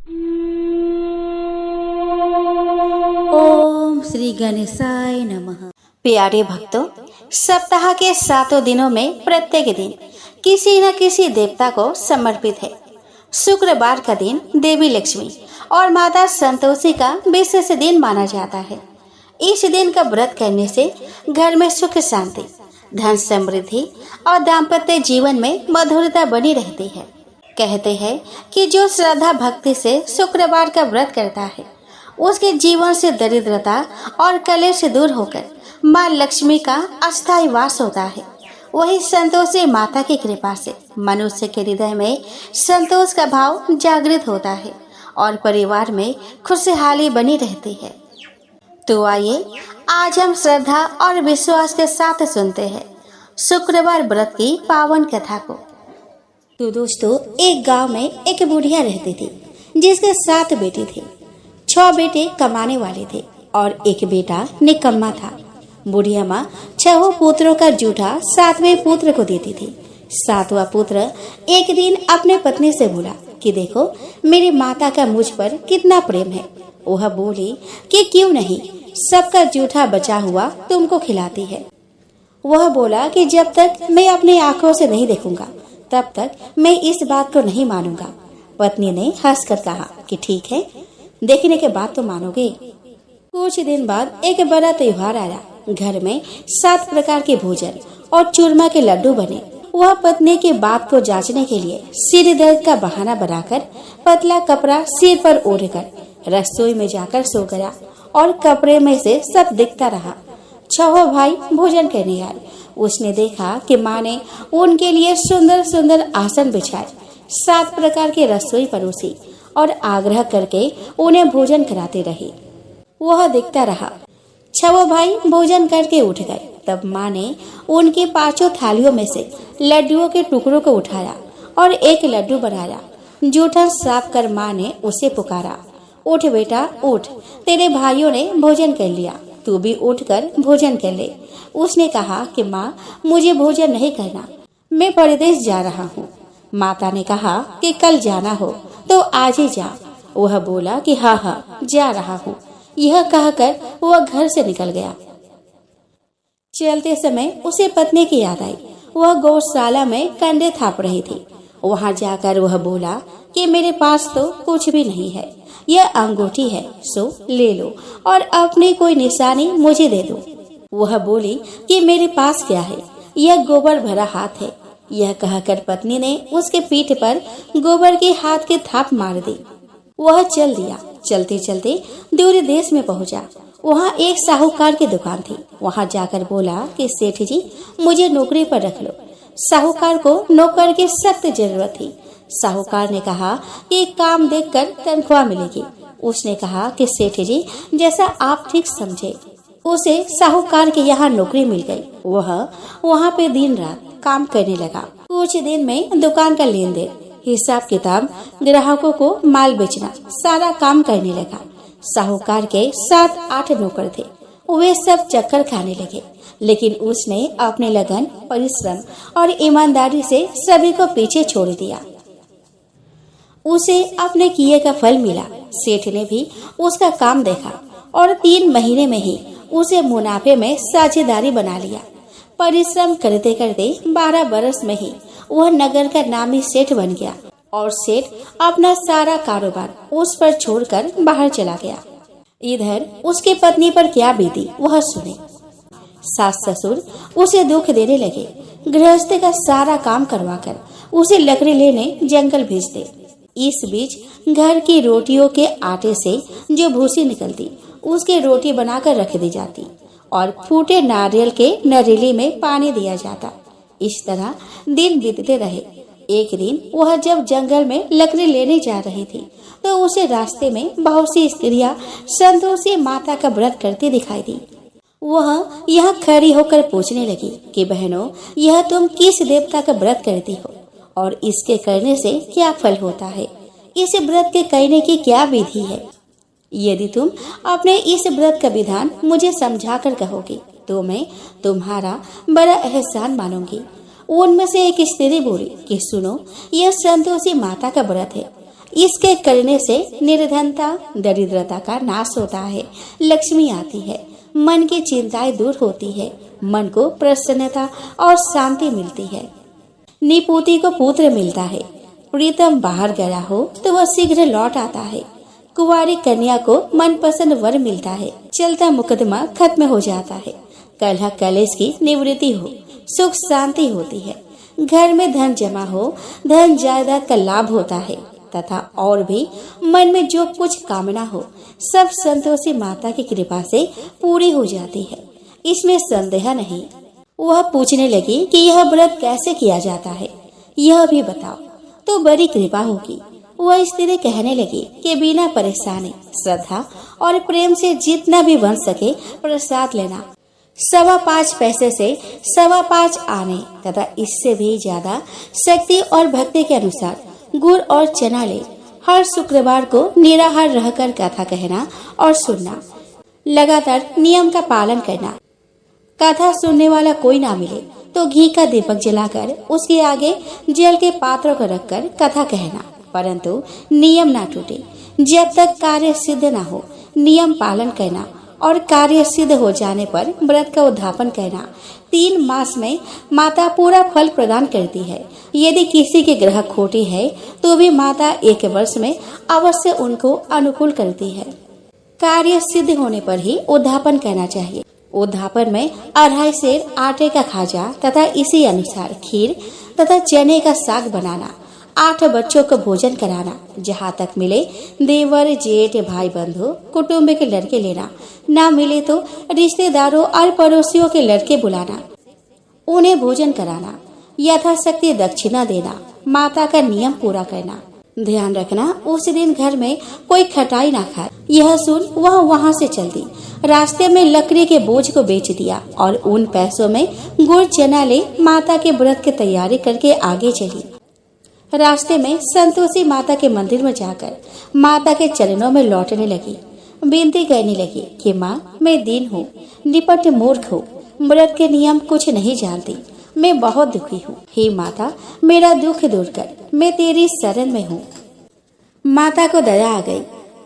ओम श्री गणेशाय नमः। प्यारे भक्तों, सप्ताह के 7 दिनों में प्रत्येक दिन किसी न किसी देवता को समर्पित है। शुक्रवार का दिन देवी लक्ष्मी और माता संतोषी का विशेष दिन माना जाता है। इस दिन का व्रत करने से घर में सुख शांति, धन समृद्धि और दाम्पत्य जीवन में मधुरता बनी रहती है। कहते हैं कि जो श्रद्धा भक्ति से शुक्रवार का व्रत करता है, उसके जीवन से दरिद्रता और कलेश दूर होकर माँ लक्ष्मी का अस्थायी वास होता है। वही संतोषी माता की कृपा से मनुष्य के हृदय में संतोष का भाव जागृत होता है और परिवार में खुशहाली बनी रहती है। तो आइए आज हम श्रद्धा और विश्वास के साथ सुनते हैं शुक्रवार व्रत की पावन कथा को। तो दोस्तों, एक गांव में एक बुढ़िया रहती थी जिसके 7 बेटे थे। 6 बेटे कमाने वाले थे और एक बेटा निकम्मा था। बुढ़िया माँ 6 पुत्रों का जूठा 7वें पुत्र को देती थी। 7वां पुत्र एक दिन अपने पत्नी से बोला कि देखो, मेरी माता का मुझ पर कितना प्रेम है। वह बोली कि क्यों नहीं, सबका जूठा बचा हुआ तुमको खिलाती है। वह बोला कि जब तक मैं अपनी आंखों से नहीं देखूंगा तब तक मैं इस बात को नहीं मानूंगा। पत्नी ने हंसकर कहा कि ठीक है, देखने के बाद तो मानोगे। कुछ दिन बाद एक बड़ा त्योहार आया। घर में 7 प्रकार के भोजन और चूरमा के लड्डू बने। वह पत्नी की बात को जांचने के लिए सिर दर्द का बहाना बनाकर पतला कपड़ा सिर पर ओढ़कर रसोई में जाकर सो गया और कपड़े में से सब दिखता रहा। 6 भाई भोजन करने आए। उसने देखा कि माँ ने उनके लिए सुंदर सुंदर आसन बिछाए, 7 प्रकार की रसोई परोसी और आग्रह करके उन्हें भोजन कराते रही। वह देखता रहा। 6 भाई भोजन करके उठ गए। तब माँ ने उनकी 5 थालियों में से लड्डुओं के टुकड़ों को उठाया और एक लड्डू बनाया। जूठा साफ कर माँ ने उसे पुकारा, उठ बेटा उठ, तेरे भाइयों ने भोजन कर लिया, तू भी उठकर भोजन कर ले। उसने कहा कि माँ, मुझे भोजन नहीं करना, मैं परदेश जा रहा हूँ। माता ने कहा कि कल जाना हो तो आज ही जा। वह बोला कि हाँ, जा रहा हूँ। यह कहकर वह घर से निकल गया। चलते समय उसे पत्नी की याद आई। वह गौशाला में कंडे थाप रही थी। वहां जाकर वह बोला कि मेरे पास तो कुछ भी नहीं है, यह अंगूठी है, सो ले लो और अपनी कोई निशानी मुझे दे दो। वह बोली कि मेरे पास क्या है, यह गोबर भरा हाथ है। यह कहकर पत्नी ने उसके पीठ पर गोबर के हाथ की थाप मार दी। वह चल दिया। चलते चलते दूर देश में पहुंचा। वहां एक साहूकार की दुकान थी। वहां जाकर बोला कि सेठ जी, मुझे नौकरी पर रख लो। साहूकार को नौकर की सख्त जरूरत थी। साहूकार ने कहा कि काम देखकर तनख्वाह मिलेगी। उसने कहा कि सेठ जी, जैसा आप ठीक समझे। उसे साहूकार के यहाँ नौकरी मिल गई। वह वहाँ पे दिन रात काम करने लगा। कुछ दिन में दुकान का लेन देन, हिसाब किताब, ग्राहकों को माल बेचना, सारा काम करने लगा। साहूकार के 7-8 नौकर थे। वे सब चक्कर खाने लगे, लेकिन उसने अपने लगन, परिश्रम और ईमानदारी से सभी को पीछे छोड़ दिया। उसे अपने किए का फल मिला। सेठ ने भी उसका काम देखा और 3 महीने में ही उसे मुनाफे में साझेदारी बना लिया। परिश्रम करते करते 12 बरस में ही वह नगर का नामी सेठ बन गया और सेठ अपना सारा कारोबार उस पर छोड़कर बाहर चला गया। इधर उसकी पत्नी पर क्या बीती वह सुने। सास ससुर उसे दुख देने लगे। गृहस्थी का सारा काम करवाकर उसे लकड़ी लेने जंगल भेज दे। इस बीच घर की रोटियों के आटे से जो भूसी निकलती, उसकी रोटी बनाकर रख दी जाती और फूटे नारियल के नरीली में पानी दिया जाता। इस तरह दिन बीतते रहे। एक दिन वह जब जंगल में लकड़ी लेने जा रही थी तो उसे रास्ते में बहुत सी स्त्रियां संतोषी माता का व्रत करती दिखाई दी। वह यहाँ खड़ी होकर पूछने लगी कि बहनों, यह तुम किस देवता का व्रत करती हो और इसके करने से क्या फल होता है? इस व्रत के करने की क्या विधि है? यदि तुम अपने इस व्रत का विधान मुझे समझाकर कहोगी तो मैं तुम्हारा बड़ा एहसान मानूंगी। उनमें से एक स्त्री बोली कि सुनो, यह संतोषी माता का व्रत है। इसके करने से निर्धनता दरिद्रता का नाश होता है, लक्ष्मी आती है, मन की चिंताएं दूर होती है, मन को प्रसन्नता और शांति मिलती है। निपुति को पुत्र मिलता है। प्रीतम बाहर गया हो तो वह शीघ्र लौट आता है। कुंवारी कन्या को मनपसंद वर मिलता है। चलता मुकदमा खत्म हो जाता है। कलह कलेश की निवृत्ति हो, सुख शांति होती है। घर में धन जमा हो, धन जायदाद का लाभ होता है तथा और भी मन में जो कुछ कामना हो सब संतोषी माता की कृपा से पूरी हो जाती है, इसमें संदेह नहीं। वह पूछने लगी कि यह व्रत कैसे किया जाता है, यह भी बताओ तो बड़ी कृपा होगी। वह स्त्री कहने लगी कि बिना परेशानी, श्रद्धा और प्रेम से जितना भी बन सके प्रसाद लेना। 5.25 पैसे से 5.25 आने तथा इससे भी ज्यादा शक्ति और भक्ति के अनुसार गुड़ और चना ले। हर शुक्रवार को निराहार रहकर कथा कहना और सुनना। लगातार नियम का पालन करना। कथा सुनने वाला कोई ना मिले तो घी का दीपक जलाकर उसके आगे जल के पात्रों को रखकर कथा कहना, परंतु नियम ना टूटे। जब तक कार्य सिद्ध ना हो नियम पालन करना और कार्य सिद्ध हो जाने पर व्रत का उद्यापन करना। 3 मास में माता पूरा फल प्रदान करती है। यदि किसी के ग्रह खोटे है तो भी माता 1 वर्ष में अवश्य उनको अनुकूल करती है। कार्य सिद्ध होने पर ही उद्यापन करना चाहिए। उद्यापन में 2.5 सेर आटे का खाजा तथा इसी अनुसार खीर तथा चने का साग बनाना। 8 बच्चों को भोजन कराना। जहाँ तक मिले देवर जेठ भाई बंधु कुटुंब के लड़के लेना, ना मिले तो रिश्तेदारों और पड़ोसियों के लड़के बुलाना, उन्हें भोजन कराना। यथाशक्ति दक्षिणा देना। माता का नियम पूरा करना। ध्यान रखना उस दिन घर में कोई खटाई ना खाए। यह सुन वह वहाँ से चल दी। रास्ते में लकड़ी के बोझ को बेच दिया और उन पैसों में गुड़ चना ले माता के व्रत की तैयारी करके आगे चली। रास्ते में संतोषी माता के मंदिर में जाकर माता के चरणों में लौटने लगी। विनती करने लगी कि माँ, मैं दीन हूँ, निपट मूर्ख हूँ, व्रत के नियम कुछ नहीं जानती, मैं बहुत दुखी हूँ। हे माता, मेरा दुख दूर कर, मैं तेरी शरण में हूँ। माता को दया आ गई।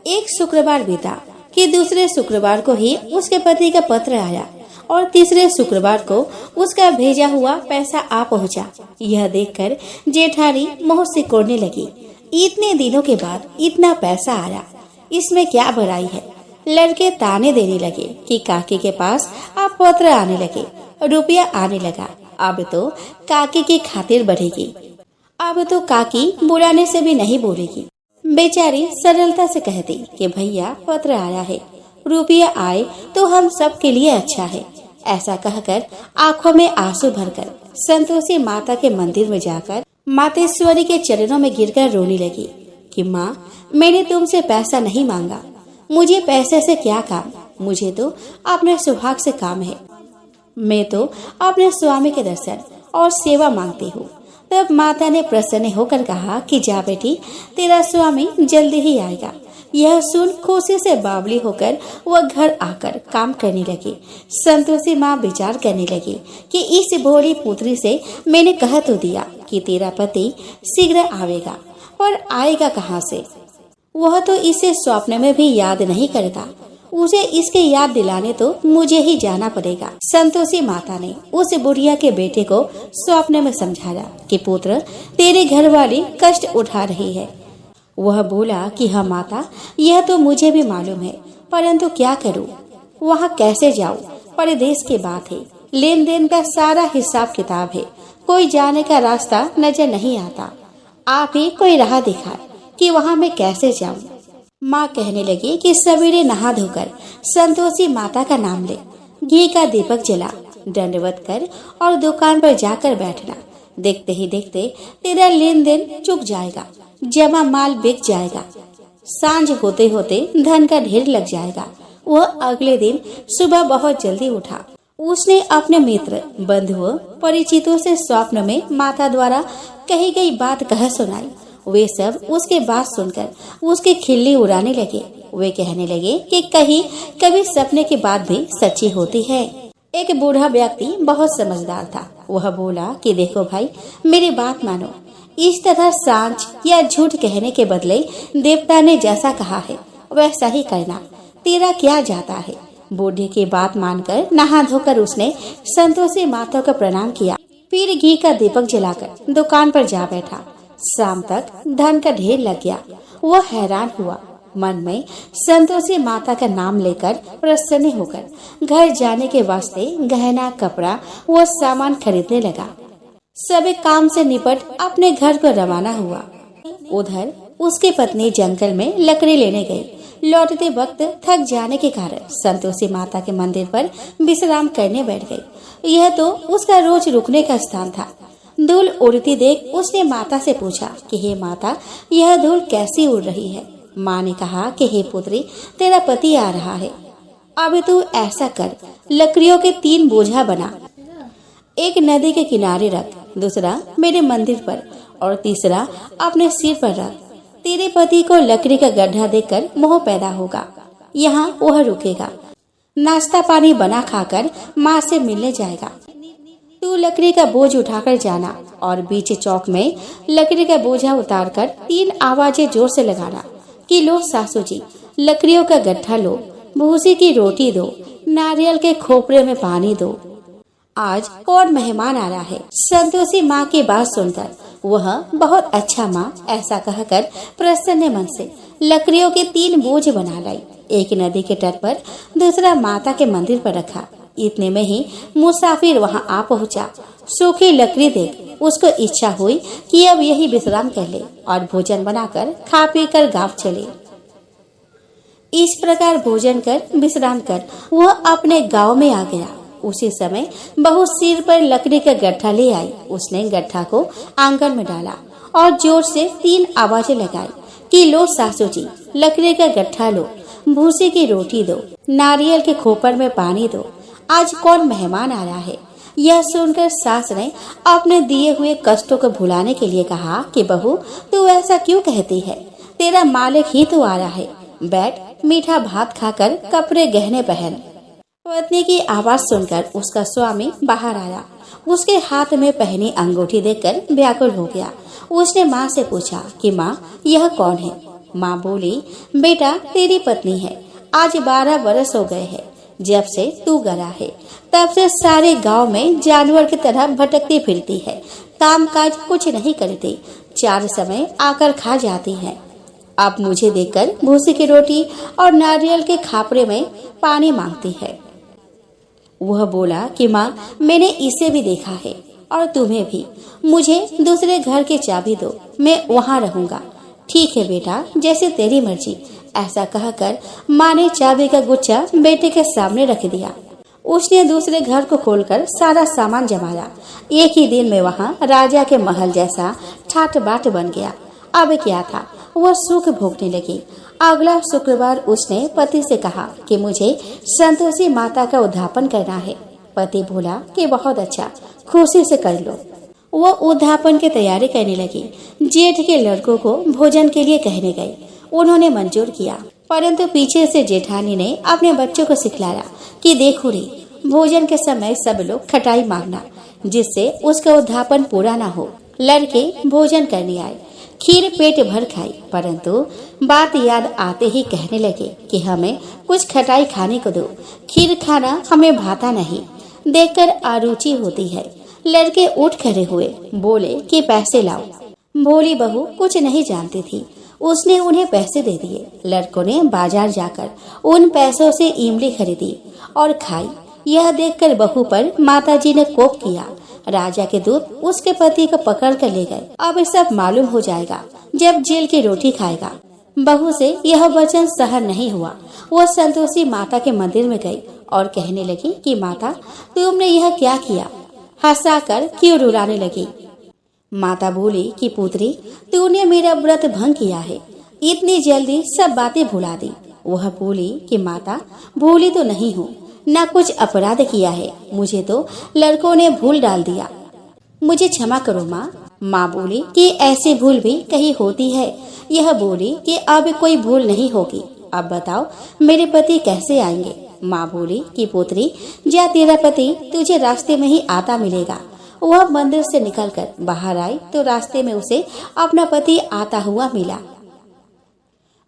एक शुक्रवार बीता कि दूसरे शुक्रवार को ही उसके पति का पत्र आया और तीसरे शुक्रवार को उसका भेजा हुआ पैसा आ पहुंचा। यह देखकर जेठानी मुंह सिकोड़ने लगी। इतने दिनों के बाद इतना पैसा आया, इसमें क्या बुराई है। लड़के ताने देने लगे कि काकी के पास अब पत्र आने लगे, रुपया आने लगा, अब तो काकी की खातिर बढ़ेगी। अब तो काकी बुलाने से भी नहीं बोलेगी। बेचारी सरलता से कहती कि भैया पत्र आया है, रुपया आए तो हम सब के लिए अच्छा है। ऐसा कहकर आंखों में आंसू भरकर संतोषी माता के मंदिर में जाकर मातेश्वरी के चरणों में गिरकर रोने लगी कि माँ, मैंने तुमसे पैसा नहीं मांगा, मुझे पैसे से क्या काम, मुझे तो अपने सौभाग्य से काम है। मैं तो अपने स्वामी के दर्शन और सेवा मांगती हूँ। तब माता ने प्रसन्न होकर कहा कि जा बेटी, तेरा स्वामी जल्दी ही आएगा। यह सुन खुशी से बावली होकर वह घर आकर काम करने लगी। संतोषी माँ विचार करने लगी कि इस भोली पुत्री से मैंने कह तो दिया कि तेरा पति शीघ्र आवेगा, पर आएगा कहाँ से। वह तो इसे स्वप्न में भी याद नहीं करता, उसे इसके याद दिलाने तो मुझे ही जाना पड़ेगा। संतोषी माता ने उस बुढ़िया के बेटे को स्वप्न में समझाया कि पुत्र, तेरे घर वाली कष्ट उठा रही है। वह बोला कि हाँ माता, यह तो मुझे भी मालूम है, परंतु क्या करूं, वहाँ कैसे जाऊं, परदेश की बात है, लेन देन का सारा हिसाब किताब है, कोई जाने का रास्ता नजर नहीं आता। आप ही कोई राह दिखाए कि वहाँ मैं कैसे जाऊं। माँ कहने लगी कि सवेरे नहा धोकर संतोषी माता का नाम ले, घी का दीपक जला, दंडवत कर और दुकान पर जाकर बैठना। देखते ही देखते तेरा लेन देन चुक जाएगा, जमा माल बिक जाएगा, सांझ होते होते धन का ढेर लग जाएगा। वह अगले दिन सुबह बहुत जल्दी उठा। उसने अपने मित्र, बंधुओं, परिचितों से स्वप्न में माता द्वारा कही गई बात कह सुनाई। वे सब उसके बात सुनकर उसकी खिल्ली उड़ाने लगे। वे कहने लगे कि कहीं कभी सपने की बात भी सच्ची होती है। एक बूढ़ा व्यक्ति बहुत समझदार था। वह बोला कि देखो भाई, मेरी बात मानो, इस तरह सांच या झूठ कहने के बदले देवता ने जैसा कहा है वैसा ही करना, तेरा क्या जाता है। बूढ़े की बात मानकर नहा धोकर उसने संतोषी माता को प्रणाम किया। फिर घी का दीपक जलाकर दुकान पर जा बैठा। शाम तक धन का ढेर लग गया। वह हैरान हुआ। मन में संतोषी माता का नाम लेकर प्रसन्न होकर घर जाने के वास्ते गहना, कपड़ा व सामान खरीदने लगा। सभी काम से निपट अपने घर को रवाना हुआ। उधर उसकी पत्नी जंगल में लकड़ी लेने गई। लौटते वक्त थक जाने के कारण संतोषी माता के मंदिर पर विश्राम करने बैठ गई। यह तो उसका रोज रुकने का स्थान था। धूल उड़ती देख उसने माता से पूछा कि हे माता, यह धूल कैसी उड़ रही है। माँ ने कहा कि हे पुत्री, तेरा पति आ रहा है। अभी तू ऐसा कर, लकड़ियों के 3 बोझा बना, एक नदी के किनारे रख, दूसरा मेरे मंदिर पर और तीसरा अपने सिर पर रख। तेरे पति को लकड़ी का गड्ढा देखकर मोह पैदा होगा। यहाँ वह रुकेगा, नाश्ता पानी बना खाकर माँ से मिलने जाएगा। तू लकड़ी का बोझ उठाकर जाना और बीच चौक में लकड़ी का बोझा उतारकर 3 आवाजें जोर से लगाना कि लो सासू जी, लकड़ियों का गड्ढा लो, भूसी की रोटी दो, नारियल के खोपरे में पानी दो। आज कौन मेहमान आ रहा है। संतोषी माँ की बात सुनकर वह बहुत अच्छा माँ ऐसा कहकर प्रसन्न मन से लकड़ियों के 3 बोझ बना लाई। एक नदी के तट पर, दूसरा माता के मंदिर पर रखा। इतने में ही मुसाफिर वहाँ आ पहुँचा। सूखी लकड़ी देख उसको इच्छा हुई कि अब यही विश्राम कर ले और भोजन बनाकर खा पी कर गाँव चले। इस प्रकार भोजन कर विश्राम कर वह अपने गांव में आ गया। उसी समय बहू सिर पर लकड़ी का गड्ढा ले आई। उसने गड्ढा को आंगन में डाला और जोर से 3 आवाजें लगाई कि लो सासू जी, लकड़ी का गड्ढा लो, भूसी की रोटी दो, नारियल के खोपर में पानी दो। आज कौन मेहमान आ रहा है। यह सुनकर सास ने अपने दिए हुए कष्टों को भुलाने के लिए कहा कि बहू, तू ऐसा क्यों कहती है, तेरा मालिक ही तो आ रहा है। बैठ, मीठा भात खाकर कपड़े गहने पहन। पत्नी की आवाज सुनकर उसका स्वामी बाहर आया। उसके हाथ में पहनी अंगूठी देखकर व्याकुल हो गया। उसने माँ से पूछा कि माँ, यह कौन है। माँ बोली, बेटा तेरी पत्नी है। आज 12 बरस हो गए हैं जब से तू गया है। तब से सारे गांव में जानवर की तरह भटकती फिरती है। काम काज कुछ नहीं करती, 4 समय आकर खा जाती है। अब मुझे देखकर भूसी की रोटी और नारियल के खापरे में पानी मांगती है। वह बोला कि माँ, मैंने इसे भी देखा है और तुम्हें भी। मुझे दूसरे घर की चाबी दो, मैं वहाँ रहूँगा। ठीक है बेटा, जैसे तेरी मर्जी। ऐसा कहकर माँ ने चाबी का गुच्छा बेटे के सामने रख दिया। उसने दूसरे घर को खोलकर सारा सामान जमाया। एक ही दिन में वहाँ राजा के महल जैसा ठाट बाट बन गया। अब क्या था, वह सुख भोगने लगी। अगला शुक्रवार उसने पति से कहा कि मुझे संतोषी माता का उद्यापन करना है। पति बोला कि बहुत अच्छा, खुशी से कर लो। वो उद्यापन की तैयारी करने लगी। जेठ के लड़कों को भोजन के लिए कहने गई। उन्होंने मंजूर किया, परंतु पीछे से जेठानी ने अपने बच्चों को सिखलाया कि देखो रे, भोजन के समय सब लोग खटाई मांगना, जिससे उसका उद्यापन पूरा न हो। लड़के भोजन करने आए, खीर पेट भर खाई, परंतु बात याद आते ही कहने लगे कि हमें कुछ खटाई खाने को दो, खीर खाना हमें भाता नहीं, देखकर अरुचि होती है। लड़के उठ खड़े हुए, बोले कि पैसे लाओ। भोली बहू कुछ नहीं जानती थी, उसने उन्हें पैसे दे दिए। लड़कों ने बाजार जाकर उन पैसों से इमली खरीदी और खाई। यह देखकर बहू पर माताजी ने कोप किया। राजा के दूत उसके पति को पकड़ कर ले गए। अब सब मालूम हो जाएगा जब जेल की रोटी खाएगा। बहू से यह वचन सहन नहीं हुआ। वो संतोषी माता के मंदिर में गई और कहने लगी कि माता, तुमने यह क्या किया। हंसाकर क्यों रुलाने लगी। माता बोली कि पुत्री, तूने मेरा व्रत भंग किया है, इतनी जल्दी सब बातें भुला दी। वह बोली कि माता, भूली तो नहीं हूँ, न कुछ अपराध किया है, मुझे तो लड़कों ने भूल डाल दिया, मुझे क्षमा करो माँ। माँ बोली कि ऐसी भूल भी कहीं होती है। यह बोली कि अब कोई भूल नहीं होगी। अब बताओ मेरे पति कैसे आएंगे। माँ बोली कि पुत्री, जा तेरा पति तुझे रास्ते में ही आता मिलेगा। वह मंदिर से निकलकर बाहर आई तो रास्ते में उसे अपना पति आता हुआ मिला।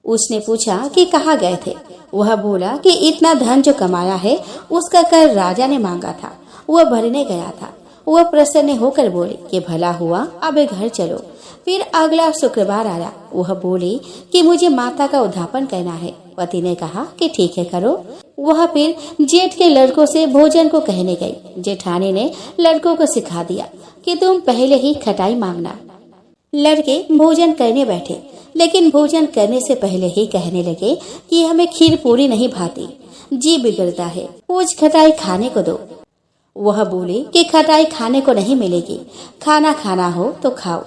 उसने पूछा कि कहाँ गए थे। वह बोला कि इतना धन जो कमाया है उसका कर राजा ने मांगा था, वह भरने गया था। वह प्रसन्न होकर बोली कि भला हुआ, अब घर चलो। फिर अगला शुक्रवार आया। वह बोली कि मुझे माता का उद्यापन करना है। पति ने कहा कि ठीक है करो। वह फिर जेठ के लड़कों से भोजन को कहने गई। जेठानी ने लड़कों को सिखा दिया कि तुम पहले ही खटाई मांगना। लड़के भोजन करने बैठे, लेकिन भोजन करने से पहले ही कहने लगे कि हमें खीर पूरी नहीं भाती, जी बिगड़ता है, कुछ खटाई खाने को दो। वह बोली कि खटाई खाने को नहीं मिलेगी, खाना खाना हो तो खाओ।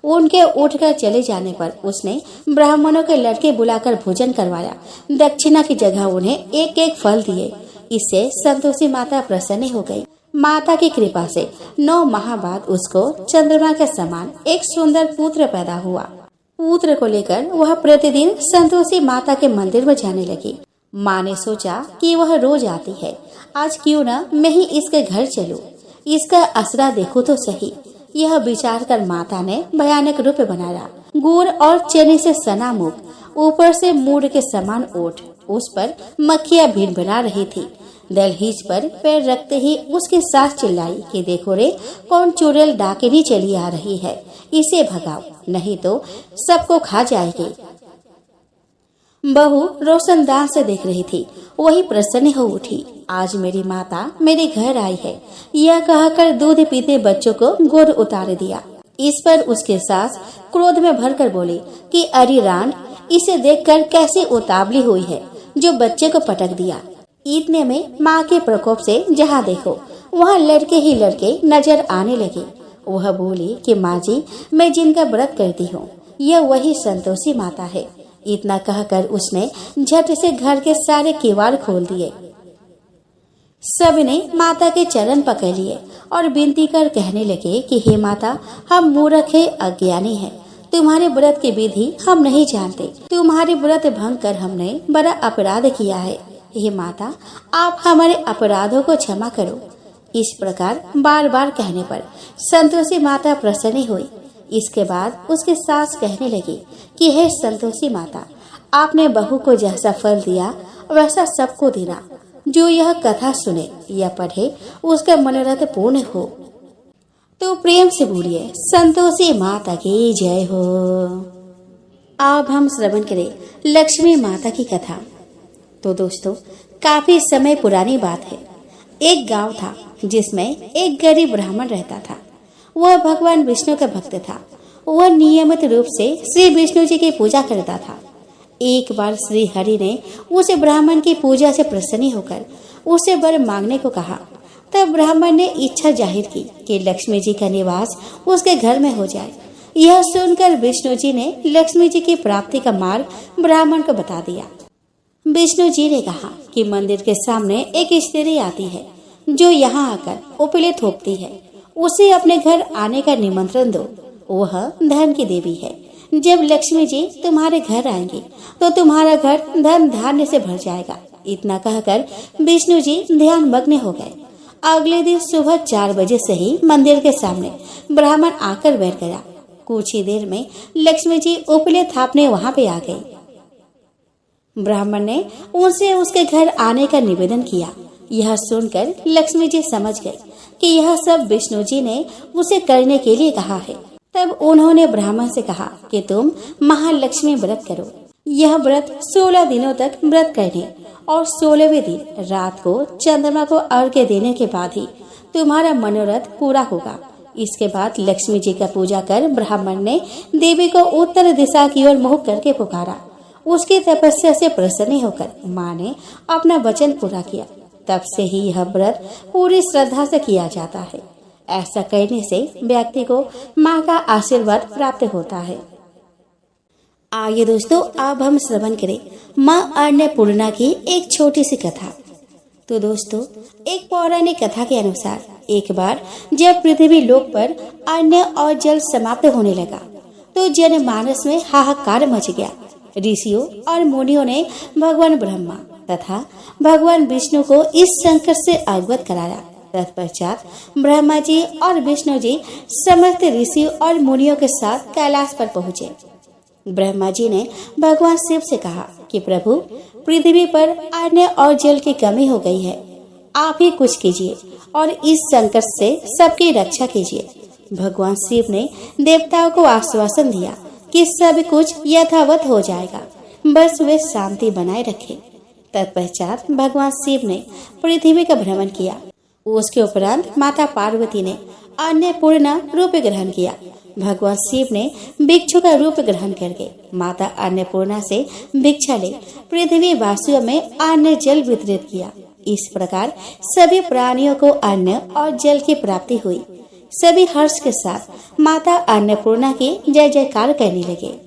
उनके उठकर चले जाने पर उसने ब्राह्मणों के लड़के बुलाकर भोजन करवाया। दक्षिणा की जगह उन्हें एक एक फल दिए। इससे संतोषी माता प्रसन्न हो गई। माता की कृपा से 9 माह बाद उसको चंद्रमा के समान एक सुंदर पुत्र पैदा हुआ। पुत्र को लेकर वह प्रतिदिन संतोषी माता के मंदिर में जाने लगी। माँ ने सोचा कि वह रोज आती है, आज क्यों न मैं ही इसके घर चलूं, इसका असरा देखूं तो सही। यह विचार कर माता ने भयानक रूप बनाया। गुड़ और चने से सना मुख, ऊपर से मूड के समान ओठ, उस पर मक्खियां भीड़ बना रही थी। दहलीज पर पैर रखते ही उसकी सास चिल्लाई कि देखो रे, कौन चुड़ैल डाकिनी चली आ रही है, इसे भगाओ नहीं तो सबको खा जाएगी। बहू रोशनदान से देख रही थी। वही प्रसन्न हो उठी। आज मेरी माता मेरे घर आई है, यह कहकर दूध पीते बच्चों को गुड़ उतार दिया। इस पर उसके सास क्रोध में भरकर बोली कि अरे रान, इसे देखकर कैसी उतावली हुई है जो बच्चे को पटक दिया। इतने में माँ के प्रकोप से जहाँ देखो वहाँ लड़के ही लड़के नजर आने लगे। वह बोली कि माँ जी, मैं जिनका व्रत करती हूँ यह वही संतोषी माता है। इतना कहकर उसने झट से घर के सारे किवाड़ खोल दिए। सबने माता के चरण पकड़ लिए और विनती कर कहने लगे कि हे माता, हम मूर्ख है, अज्ञानी है, तुम्हारे व्रत की विधि हम नहीं जानते। तुम्हारे व्रत भंग कर हमने बड़ा अपराध किया है। हे माता, आप हमारे अपराधों को क्षमा करो। इस प्रकार बार बार कहने पर संतोषी माता प्रसन्न हुई। इसके बाद उसकी सास कहने लगी कि हे संतोषी माता, आपने बहू को जैसा फल दिया वैसा सबको देना। जो यह कथा सुने या पढ़े उसका मनोरथ पूर्ण हो। तो प्रेम से बोलिए संतोषी माता की जय हो। अब हम श्रवण करें लक्ष्मी माता की कथा। तो दोस्तों, काफी समय पुरानी बात है। एक गांव था जिसमें एक गरीब ब्राह्मण रहता था। वह भगवान विष्णु का भक्त था। वह नियमित रूप से श्री विष्णु जी की पूजा करता था। एक बार श्री हरि ने उसे ब्राह्मण की पूजा से प्रसन्न होकर उसे वर मांगने को कहा। तब ब्राह्मण ने इच्छा जाहिर की कि लक्ष्मी जी का निवास उसके घर में हो जाए। यह सुनकर विष्णु जी ने लक्ष्मी जी की प्राप्ति का मार्ग ब्राह्मण को बता दिया। विष्णु जी ने कहा कि मंदिर के सामने एक स्त्री आती है जो यहाँ आकर उपले थोपती है, उसे अपने घर आने का निमंत्रण दो। वह धन की देवी है। जब लक्ष्मी जी तुम्हारे घर आएंगी तो तुम्हारा घर धन धान्य से भर जाएगा। इतना कहकर विष्णु जी ध्यान मग्न हो गए। अगले दिन सुबह 4 बजे से ही मंदिर के सामने ब्राह्मण आकर बैठ गया। कुछ ही देर में लक्ष्मी जी उपले थापने वहाँ पे आ गई। ब्राह्मण ने उनसे उसके घर आने का निवेदन किया। यह सुनकर लक्ष्मी जी समझ गई कि यह सब विष्णु जी ने उसे करने के लिए कहा है। तब उन्होंने ब्राह्मण से कहा कि तुम महालक्ष्मी व्रत करो। यह व्रत 16 दिनों तक व्रत करने और 16वें दिन रात को चंद्रमा को अर्घ्य देने के बाद ही तुम्हारा मनोरथ पूरा होगा। इसके बाद लक्ष्मी जी का पूजा कर ब्राह्मण ने देवी को उत्तर दिशा की ओर मुख करके पुकारा। उसकी तपस्या से प्रसन्न होकर माँ ने अपना वचन पूरा किया। तब से ही यह व्रत पूरी श्रद्धा से किया जाता है। ऐसा करने से व्यक्ति को माँ का आशीर्वाद प्राप्त होता है। आइए दोस्तों, अब हम श्रवण करें माँ अन्नपूर्णा की एक छोटी सी कथा। तो दोस्तों, एक पौराणिक कथा के अनुसार एक बार जब पृथ्वी लोक पर अन्न और जल समाप्त होने लगा तो जनमानस में हाहाकार मच गया। ऋषियों और मुनियों ने भगवान ब्रह्मा तथा भगवान विष्णु को इस संकट से अवगत कराया। तत्पश्चात ब्रह्मा जी और विष्णु जी समस्त ऋषि और मुनियों के साथ कैलाश पर पहुँचे। ब्रह्मा जी ने भगवान शिव से कहा कि प्रभु, पृथ्वी पर अन्न और जल की कमी हो गई है, आप ही कुछ कीजिए और इस संकट से सबकी रक्षा कीजिए। भगवान शिव ने देवताओं को आश्वासन दिया कि सब कुछ यथावत हो जाएगा, बस वे शांति बनाए रखें। तत्पश्चात भगवान शिव ने पृथ्वी का भ्रमण किया। उसके उपरांत माता पार्वती ने अन्नपूर्णा रूप ग्रहण किया। भगवान शिव ने भिक्षु का रूप ग्रहण करके माता अन्नपूर्णा से भिक्षा ले पृथ्वी वासियों में अन्न जल वितरित किया। इस प्रकार सभी प्राणियों को अन्न और जल की प्राप्ति हुई। सभी हर्ष के साथ माता अन्नपूर्णा की जय जयकार करने लगे।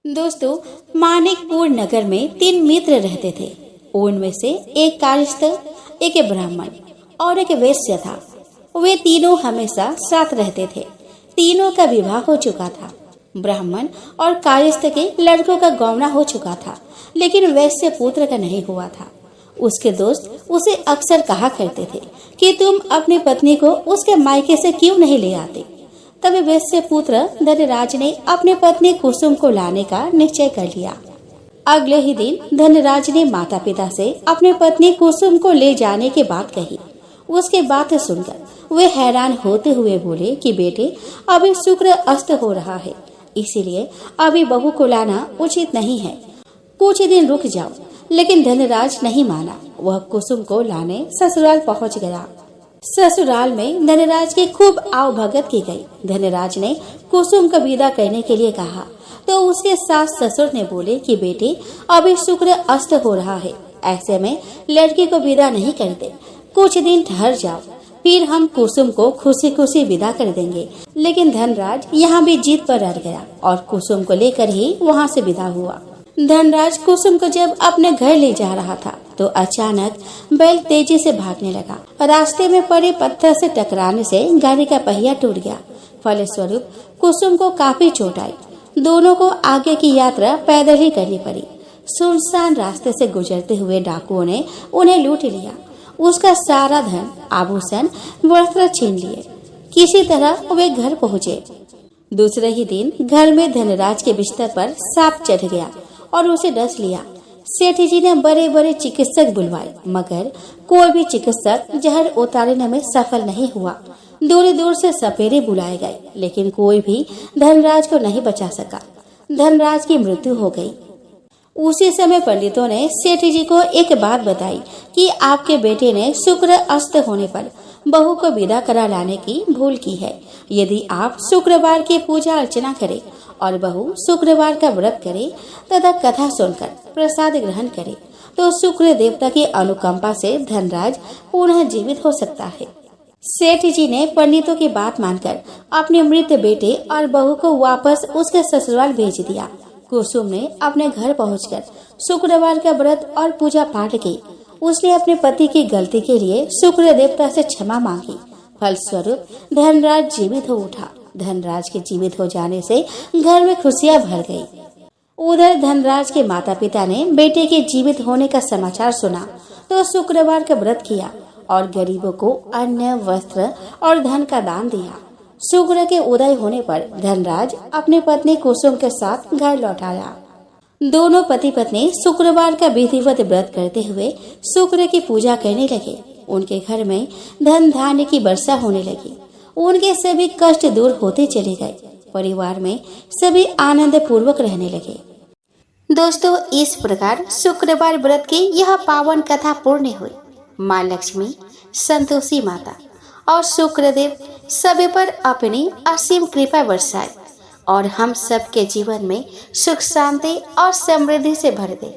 दोस्तों, मानिकपुर नगर में 3 मित्र रहते थे। उनमें से एक कायस्थ, एक ब्राह्मण और एक वैश्य था। वे तीनों हमेशा साथ रहते थे। तीनों का विवाह हो चुका था। ब्राह्मण और कायस्थ के लड़कों का गौना हो चुका था, लेकिन वैश्य पुत्र का नहीं हुआ था। उसके दोस्त उसे अक्सर कहा करते थे कि तुम अपनी पत्नी को उसके मायके से क्यों नहीं ले आते। तब वैश्य पुत्र धनराज ने अपनी पत्नी कुसुम को लाने का निश्चय कर लिया। अगले ही दिन धनराज ने माता पिता से अपनी पत्नी कुसुम को ले जाने की बात कही। उसके बात सुनकर वे हैरान होते हुए बोले कि बेटे, अभी शुक्र अस्त हो रहा है, इसीलिए अभी बहू को लाना उचित नहीं है। कुछ दिन रुक जाओ। लेकिन धनराज नहीं माना। वह कुसुम को लाने ससुराल पहुंच गया। ससुराल में धनराज की खूब आवभगत की गई। धनराज ने कुसुम को विदा करने के लिए कहा तो उसके सास ससुर ने बोले कि बेटी, अभी शुक्र अस्त हो रहा है, ऐसे में लड़की को विदा नहीं करते। कुछ दिन ठहर जाओ, फिर हम कुसुम को खुशी खुशी विदा कर देंगे। लेकिन धनराज यहाँ भी जीत पर अड़ गया और कुसुम को लेकर ही वहाँ से विदा हुआ। धनराज कुसुम को जब अपने घर ले जा रहा था तो अचानक बैल तेजी से भागने लगा। रास्ते में पड़े पत्थर से टकराने से गाड़ी का पहिया टूट गया। फलस्वरूप कुसुम को काफी चोट आई। दोनों को आगे की यात्रा पैदल ही करनी पड़ी। सुनसान रास्ते से गुजरते हुए डाकुओं ने उन्हें लूट लिया। उसका सारा धन, आभूषण, वस्त्र छीन लिए। किसी तरह वे घर पहुँचे। दूसरे ही दिन घर में धनराज के बिस्तर पर सांप चढ़ गया और उसे डस लिया। सेठ जी ने बड़े बड़े चिकित्सक बुलवाए, मगर कोई भी चिकित्सक जहर उतारने में सफल नहीं हुआ। दूर दूर से सपेरे बुलाए गए, लेकिन कोई भी धनराज को नहीं बचा सका। धनराज की मृत्यु हो गई। उसी समय पंडितों ने सेठ जी को एक बात बताई कि आपके बेटे ने शुक्र अस्त होने पर बहू को विदा करा लाने की भूल की है। यदि आप शुक्रवार की पूजा अर्चना करें और बहू शुक्रवार का व्रत करे तथा कथा सुनकर प्रसाद ग्रहण करे तो शुक्र देवता की अनुकंपा से धनराज पुनः जीवित हो सकता है। सेठ जी ने पंडितों की बात मानकर अपने मृत बेटे और बहू को वापस उसके ससुराल भेज दिया। कुसुम ने अपने घर पहुंचकर शुक्रवार का व्रत और पूजा पाठ की। उसने अपने पति की गलती के लिए शुक्र देवता से क्षमा मांगी। फलस्वरूप धनराज जीवित हो उठा। धनराज के जीवित हो जाने से घर में खुशियां भर गई। उधर धनराज के माता पिता ने बेटे के जीवित होने का समाचार सुना तो शुक्रवार का व्रत किया और गरीबों को अन्न, वस्त्र और धन का दान दिया। शुक्र के उदय होने पर धनराज अपनी पत्नी कुसुम के साथ घर लौट आया। दोनों पति पत्नी शुक्रवार का विधिवत व्रत करते हुए शुक्र की पूजा करने लगे। उनके घर में धन धान्य की वर्षा होने लगी। उनके सभी कष्ट दूर होते चले गए। परिवार में सभी आनंद पूर्वक रहने लगे। दोस्तों, इस प्रकार शुक्रवार व्रत की यह पावन कथा पूर्ण हुई। माँ लक्ष्मी, संतोषी माता और शुक्रदेव सभी पर अपनी असीम कृपा बरसाए और हम सबके जीवन में सुख शांति और समृद्धि से भर दे।